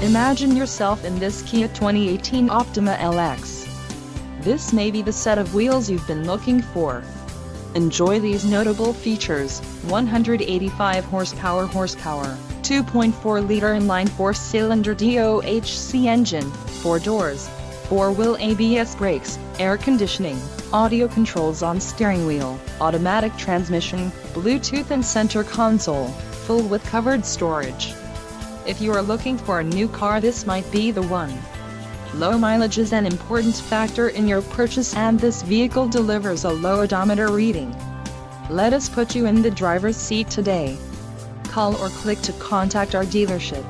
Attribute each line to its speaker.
Speaker 1: Imagine yourself in this Kia 2018 Optima LX. This may be the set of wheels you've been looking for. Enjoy these notable features: 185 horsepower, 2.4-liter inline 4-cylinder DOHC engine, 4 doors, 4-wheel ABS brakes, air conditioning, audio controls on steering wheel, automatic transmission, Bluetooth and center console, full with covered storage. If you are looking for a new car, this might be the one. Low mileage is an important factor in your purchase, and this vehicle delivers a low odometer reading. Let us put you in the driver's seat today. Call or click to contact our dealership.